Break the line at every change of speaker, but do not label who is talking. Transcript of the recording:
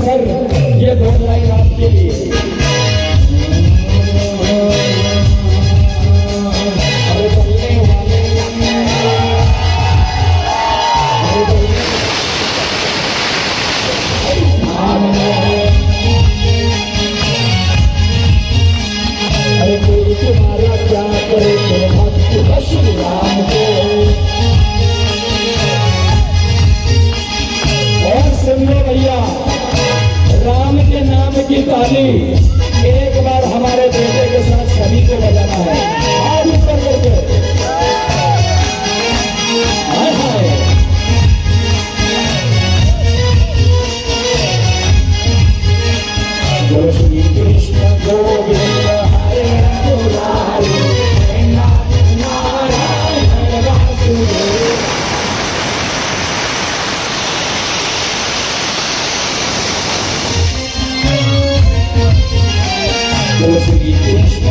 Sir ये दो line आपके लिए। अरे बोलने वाले अरे कोई तुम्हारा क्या करे तो भक्त श्री राम को। और सुन लो भैया, राम के नाम की ताली एक बार हमारे बेटे के साथ सभी को बजाना है। हाथ ऊपर करके हाय हाय। बोलो श्री कृष्ण गोविंद हरे मुरारी हे नारायण वासुदेव। Boलो श्री कृष्ण